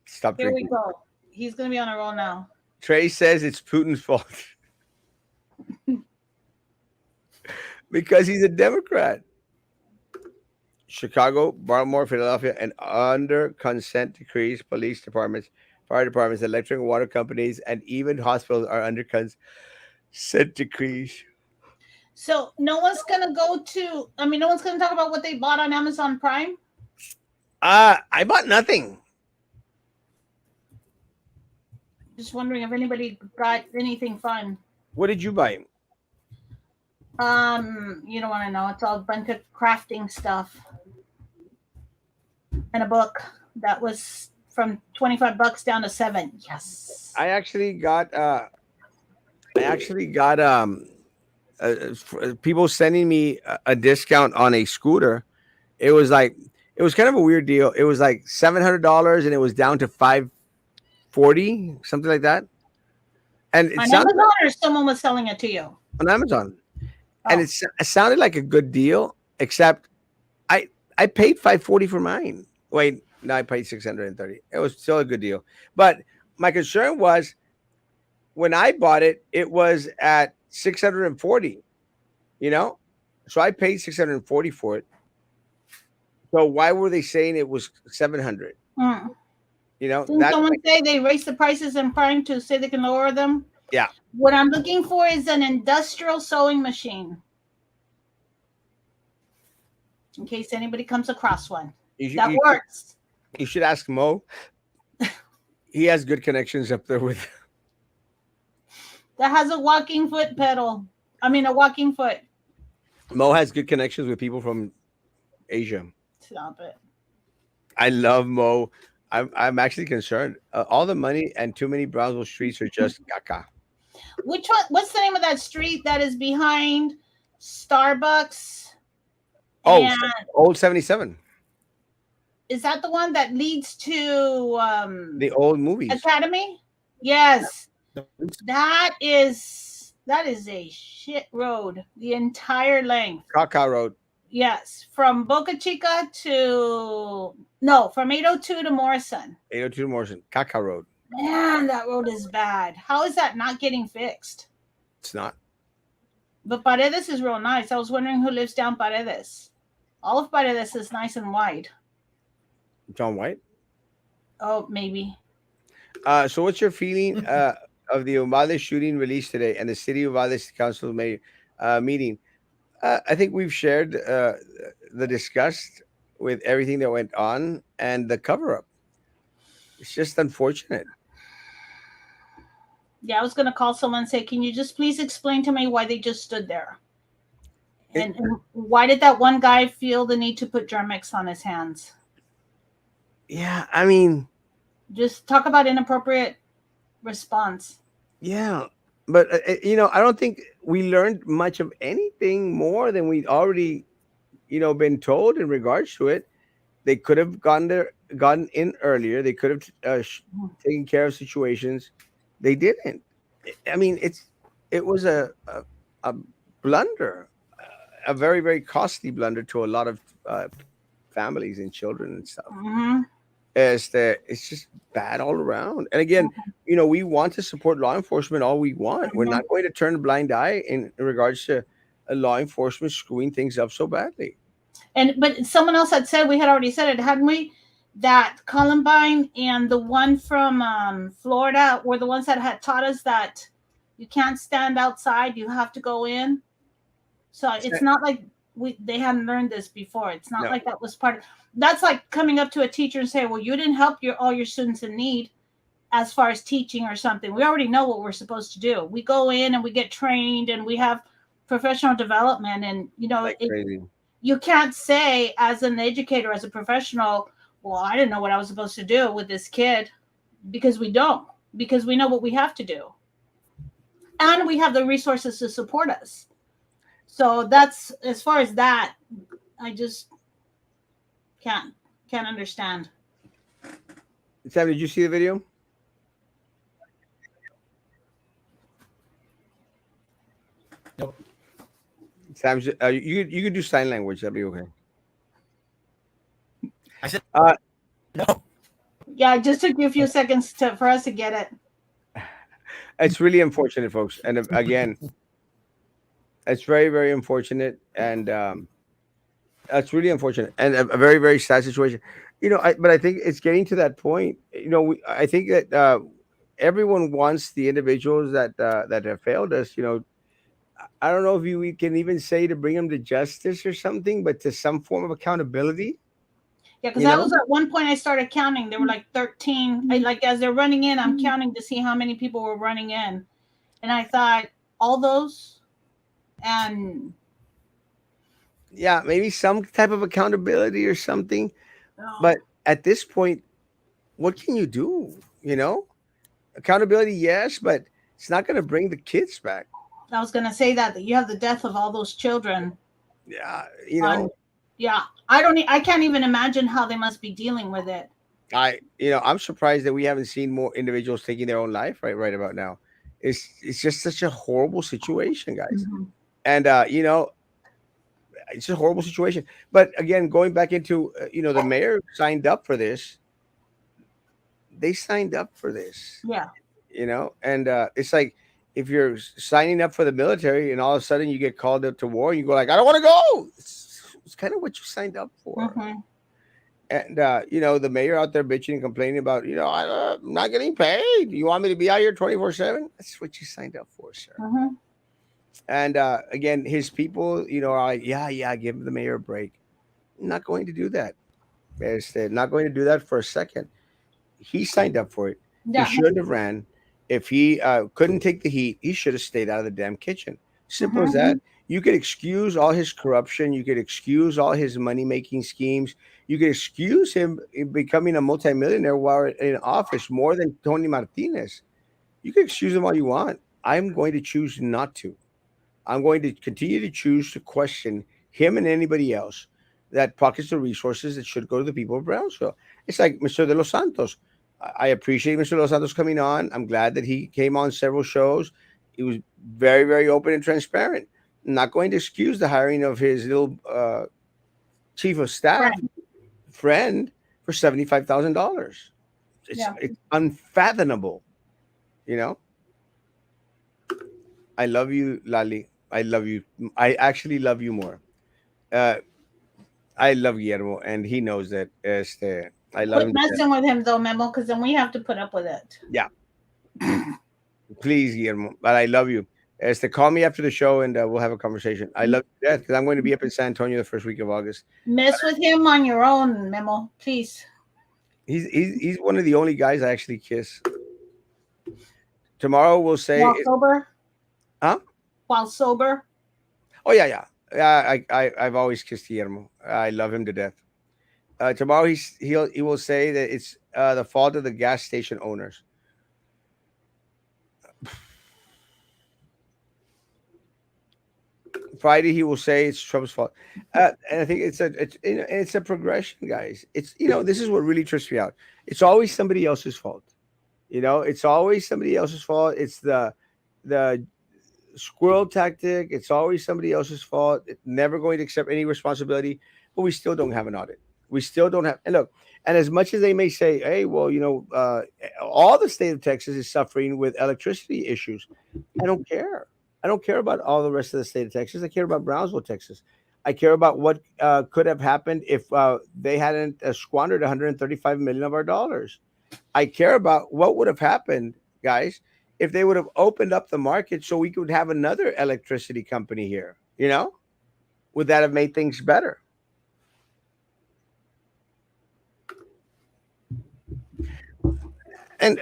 Stop Here we drinking. go. He's gonna be on a roll now. Trey says it's Putin's fault because he's a Democrat. Chicago, Baltimore, Philadelphia, and under consent decrees, police departments, fire departments, electric and water companies, and even hospitals are under consent decrees. So no one's gonna go to. I mean, no one's gonna talk about what they bought on Amazon Prime. I bought nothing. Just wondering if anybody got anything fun. What did you buy? You don't want to know. It's all a bunch of crafting stuff and a book that was from $25 down to $7. Yes. I actually got people sending me a discount on a scooter. It was like it was kind of a weird deal. It was like $700 and it was down to 540, something like that. And it On sounded Amazon, or someone was selling it to you? on Amazon, and Oh, it sounded like a good deal. Except I paid 540 for mine. Wait, no, I paid 630. It was still a good deal. But my concern was when I bought it, it was at 640. You know, so I paid 640 for it. So why were they saying it was 700? mm. You know, Didn't that's someone like, say they raised the prices in Prime to say they can lower them? yeah. What I'm looking for is an industrial sewing machine. In case anybody comes across one that You, works. you should ask Mo. He has good connections up there with. That has a walking foot pedal. I mean, a walking foot. Mo has good connections with people from Asia. Stop it. I love Mo. I'm actually concerned. All the money and too many Brownsville streets are just caca. Which one? What's the name of that street that is behind Starbucks? Oh, And old 77. is that the one that leads to The old movies. Academy? Yes. That is a shit road. The entire length. Caca Road. Yes, from Boca Chica from 802 to Morrison. 802 Morrison. Caca Road. Man, that road is bad. How is that not getting fixed? It's not. But Paredes is real nice. I was wondering who lives down Paredes. All of Paredes is nice and wide. John White. Oh, maybe. So what's your feeling of the Uvalde shooting released today and the City of Uvalde Council meeting? I think we've shared the disgust with everything that went on and the cover up. It's just unfortunate. Yeah, I was going to call someone and say, can you just please explain to me why they just stood there? And why did that one guy feel the need to put Germex on his hands? Yeah, I mean, just talk about inappropriate response. Yeah, but I don't think we learned much of anything more than we'd already, been told in regards to it. They could have gotten in earlier. They could have taken care of situations. They didn't. I mean, it was a blunder, a very very costly blunder to a lot of families and children and stuff. Mm-hmm. It's just bad all around. And again, we want to support law enforcement all we want. We're not going to turn a blind eye in regards to law enforcement screwing things up so badly. And but someone else had said, we had already said it, hadn't we? That Columbine and the one from Florida were the ones that had taught us that you can't stand outside; you have to go in. So it's not like they hadn't learned this before. It's not No, like that was part of. That's like coming up to a teacher and say, "Well, you didn't help all your students in need as far as teaching or something." We already know what we're supposed to do. We go in and we get trained and we have professional development, and like crazy. you can't say as an educator, as a professional, well, I didn't know what I was supposed to do with this kid, because we don't, because we know what we have to do, and we have the resources to support us. So that's as far as that. I just can't can't understand. Sam, did you see the video? Nope. Sam, you could do sign language. That'd be okay. I said Uh, no. Yeah, it just took you a few seconds for us to get it. it's really unfortunate, folks. And again, it's very, very unfortunate, and that's really unfortunate, and a very, very sad situation. But I think it's getting to that point. I think that everyone wants the individuals that have failed us. I don't know if we can even say to bring them to justice or something, but to some form of accountability. Yeah, because You that know, was at one point I started counting. There were like 13. Like as they're running in, I'm counting to see how many people were running in, and I thought all those, and yeah, maybe some type of accountability or something. oh, But at this point, what can you do? Accountability, yes, but it's not going to bring the kids back. I was gonna say that you have the death of all those children Yeah, on. Yeah, I can't even imagine how they must be dealing with it. I'm surprised that we haven't seen more individuals taking their own life right about now. It's just such a horrible situation, guys. Mm-hmm. And it's a horrible situation. But again, going back into the mayor signed up for this. They signed up for this, Yeah. and it's like if you're signing up for the military and all of a sudden you get called up to war, and you go like, I don't want to go. It's kind of what you signed up for. Mm-hmm. And the mayor out there bitching and complaining about, I'm not getting paid. You want me to be out here 24/7? That's what you signed up for, sir. Mm-hmm. And again, his people, are like, yeah, yeah, give the mayor a break. Not going to do that. Not going to do that for a second. He signed up for it. He Yeah. shouldn't have ran. If he couldn't take the heat, he should have stayed out of the damn kitchen. Simple as Mm-hmm. that. You could excuse all his corruption. You could excuse all his money making schemes. You could excuse him becoming a multimillionaire while in office more than Tony Martinez. You can excuse him all you want. I'm going to choose not to. I'm going to continue to choose to question him and anybody else that pockets the resources that should go to the people of Brownsville. It's like Mr. De Los Santos. I appreciate Mr. De Los Santos coming on. I'm glad that he came on several shows. He was very, very open and transparent. I'm not going to excuse the hiring of his little chief of staff Right. friend for $75,000. It's Yeah. it's unfathomable. You know, I love you, Lali. I love you. I actually love you more. Uh, I love Guillermo, and he knows that. I love Quit him to death. messing with him though, Memo, because then we have to put up with it. Yeah, please, Guillermo. But I love you. Call me after the show, and we'll have a conversation. I love you to death because I'm going to be up in San Antonio the first week of August. Mess with him on your own, Memo, please. He's one of the only guys I actually kiss. Tomorrow we'll say, While sober. huh? While sober. Oh yeah, yeah, yeah. I've always kissed Guillermo. I love him to death. Tomorrow he will say that it's the fault of the gas station owners. Friday he will say it's Trump's fault, and I think it's a progression, guys. This is what really trips me out. It's always somebody else's fault. It's always somebody else's fault. It's the squirrel tactic. It's always somebody else's fault. It's never going to accept any responsibility. But we still don't have an audit. We still don't have. And look, and as much as they may say, hey, well, all the state of Texas is suffering with electricity issues. I don't care. I don't care about all the rest of the state of Texas. I care about Brownsville, Texas. I care about what could have happened if they hadn't squandered 135 million of our dollars. I care about what would have happened, guys, if they would have opened up the market so we could have another electricity company here. Would that have made things better? And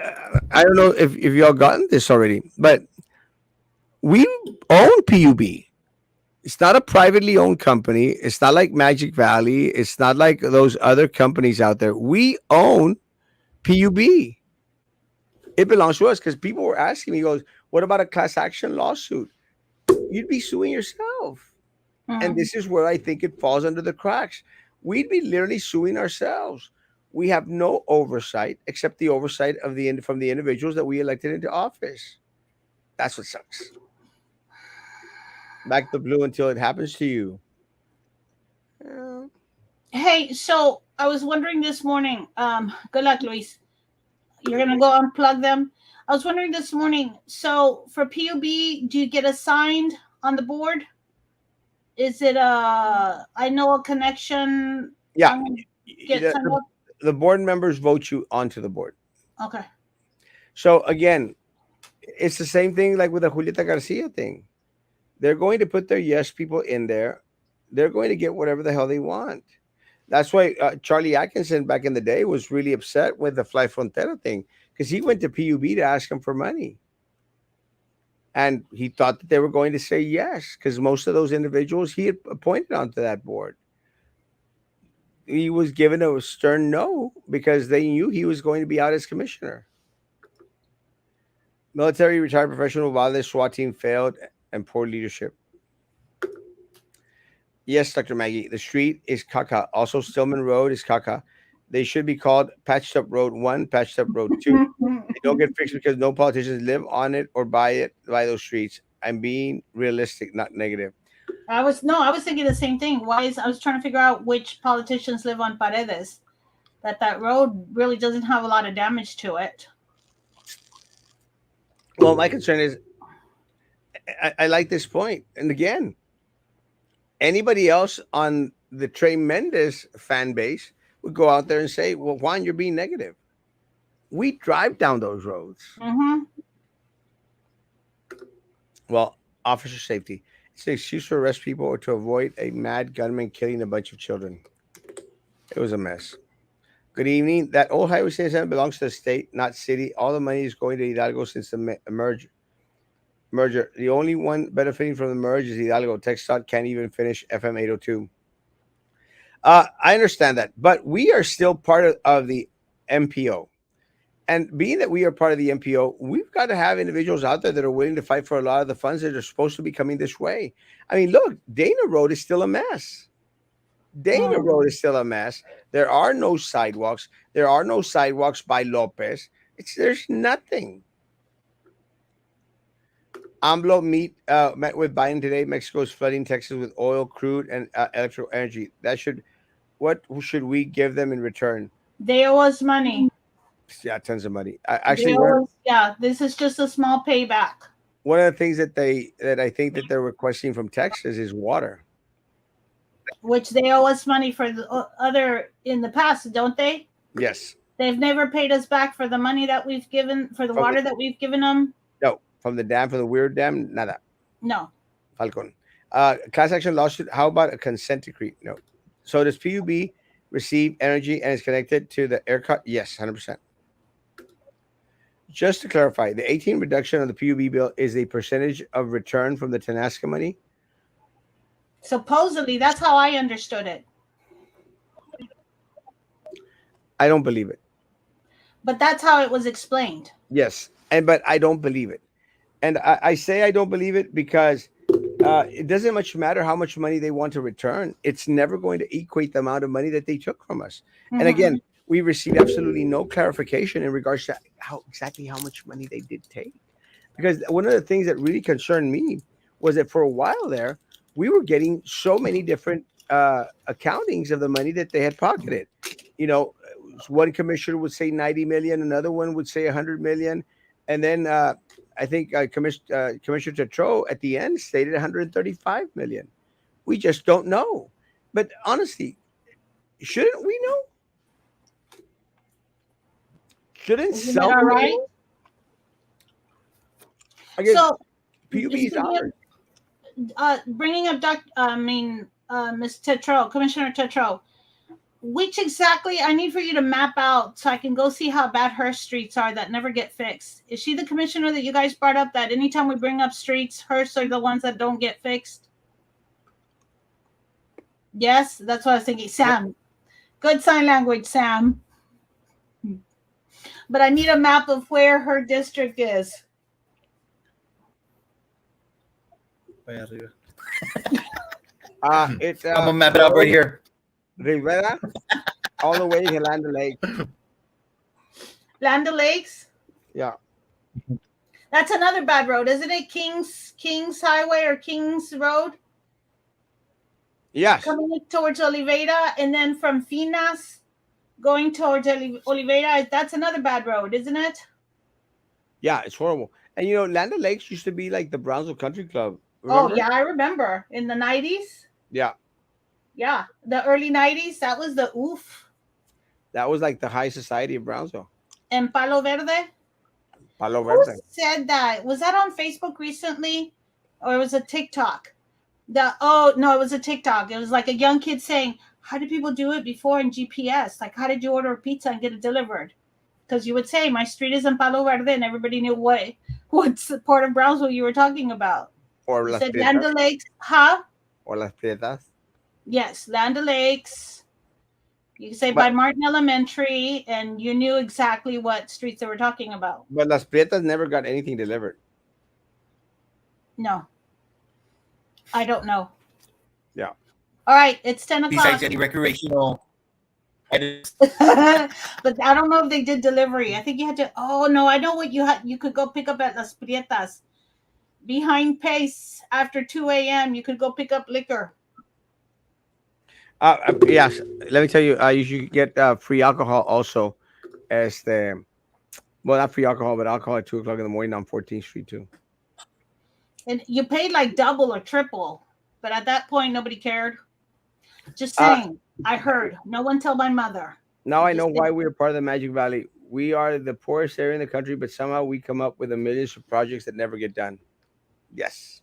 I don't know if y'all gotten this already, but we own PUB. It's not a privately owned company. It's not like Magic Valley. It's not like those other companies out there. We own PUB. It belongs to us because people were asking me, goes, what about a class action lawsuit? You'd be suing yourself. And Mhm. this is where I think it falls under the cracks. We'd be literally suing ourselves. We have no oversight except the oversight of from the individuals that we elected into office. That's what sucks. Back the blue until it happens to you. Uh, Hey, so I was wondering this morning. Good luck, Luis. You're gonna go unplug them. I was wondering this morning. So for PUB, do you get assigned on the board? Is it a? I know a connection. yeah, I'm gonna get the, signed the, up. the board members vote you onto the board. Okay. So again, it's the same thing like with the Julieta Garcia thing. They're going to put their yes people in there. They're going to get whatever the hell they want. That's why Charlie Atkinson back in the day was really upset with the Fly Frontera thing because he went to PUB to ask him for money. And he thought that they were going to say yes because most of those individuals he had appointed onto that board. He was given a stern no because they knew he was going to be out as commissioner. Military retired professional Valdez SWAT team failed and poor leadership. Yes, Dr. Maggie, the street is caca. Also, Stillman Road is caca. They should be called Patched Up Road 1, Patched Up Road 2. They don't get fixed because no politicians live on it or by those streets. I'm being realistic, not negative. I was thinking the same thing. Why is I was trying to figure out which politicians live on Paredes. That road really doesn't have a lot of damage to it. Well, my concern is I like this point. And again, anybody else on the Trey Mendez fan base would go out there and say, well, Juan, you're being negative. We drive down those roads. Mm-hmm. Well, officer safety. It's an excuse to arrest people or to avoid a mad gunman killing a bunch of children. It was a mess. Good evening. That old Highway 77 belongs to the state, not city. All the money is going to Hidalgo since the merger. The only one benefiting from the merge is Hidalgo. TxDOT can't even finish FM 802. I understand that, but we are still part of the MPO. And being that we are part of the MPO, we've got to have individuals out there that are willing to fight for a lot of the funds that are supposed to be coming this way. I mean, look, Dana Road is still a mess. Dana Road is still a mess. There are no sidewalks. There are no sidewalks by Lopez. There's nothing. AMLO met with Biden today. Mexico is flooding Texas with oil, crude, and electrical energy. What should we give them in return? They owe us money. Yeah, tons of money. They Actually, owe us, yeah, this is just a small payback. one of the things that I think that they're requesting from Texas is water. Which they owe us money for the other in the past, don't they? Yes. They've never paid us back for the money that we've given for the From water that we've given them. no, from the dam, from the weird dam, nada. No. Falcon. Class action lawsuit. How about a consent decree? No. So does PUB receive energy and is connected to the ERCOT? Yes, 100%. Just to clarify, the 18 reduction of the PUB bill is a percentage of return from the Tenasca money. Supposedly, that's how I understood it. I don't believe it. But that's how it was explained. Yes, but I don't believe it. And I say I don't believe it because it doesn't much matter how much money they want to return. It's never going to equate the amount of money that they took from us. Mm-hmm. And again, we received absolutely no clarification in regards to exactly how much money they did take. Because one of the things that really concerned me was that for a while there, we were getting so many different accountings of the money that they had pocketed. You know, one commissioner would say 90 million, another one would say 100 million. And then I think Commissioner Tetro at the end stated 135 million. We just don't know. But honestly, shouldn't we know? Shouldn't Isn't that all someone right? know? I guess So, PUB is speaking ours. bringing up Ms. Tetro, Commissioner Tetro, which exactly I need for you to map out so I can go see how bad her streets are that never get fixed. Is she the commissioner that you guys brought up that anytime we bring up streets, hers are the ones that don't get fixed? Yes, that's what I was thinking. Yep. Sam, good sign language, Sam. But I need a map of where her district is. It's I'm gonna map it up right Road here. Rivera all the way to Land Lake. Land Lakes. Yeah. That's another bad road, isn't it? Kings Highway or Kings Road Yes. coming towards Oliveira, and then from Finas going towards Oliveira. That's another bad road, isn't it? Yeah, it's horrible. And Land Lakes used to be like the Brownsville Country Club. Oh Remember? yeah, I remember in the 90s. Yeah. Yeah, the early 90s. That was the oof. That was like the high society of Brownsville. And Palo Verde. Palo Who Verde. said that? Was that on Facebook recently, or was it TikTok? Oh no, it was a TikTok. It was like a young kid saying, "How did people do it before in GPS? Like, how did you order a pizza and get it delivered?" Because you would say, "My street is in Palo Verde," and everybody knew what part of Brownsville you were talking about. Or You Las said Land Prietas. Lakes, huh? Or Las Prietas. Yes, Land Lakes. You could say by But Martin Elementary, and you knew exactly what streets they were talking about. but Las Prietas never got anything delivered. No, I don't know. Yeah. All right, it's 10 Besides o'clock. any recreational items. But I don't know if they did delivery. I think you had to. Oh no, I know what you had. You could go pick up at Las Prietas behind Pace after 2 a.m. You could go pick up liquor. Yes. Let me tell you, you should get free alcohol also as well, not free alcohol, but alcohol at 2 o'clock in the morning on 14th Street too. And you paid like double or triple. But at that point, nobody cared. Just Uh, saying. I heard. No one tell my mother. Now I know Just why we are part of the Magic Valley. We are the poorest area in the country, but somehow we come up with a millions of projects that never get done. Yes.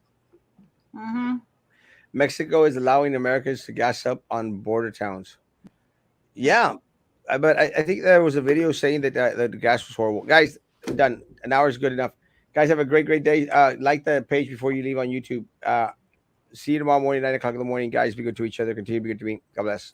Mm-hmm. Mexico is allowing Americans to gas up on border towns. Yeah, but I think there was a video saying that the gas was horrible. Guys, done. An hour is good enough. Guys, have a great day. Like the page before you leave on YouTube. See you tomorrow morning, 9 o'clock in the morning. Guys, be good to each other. Continue to be good to me. God bless.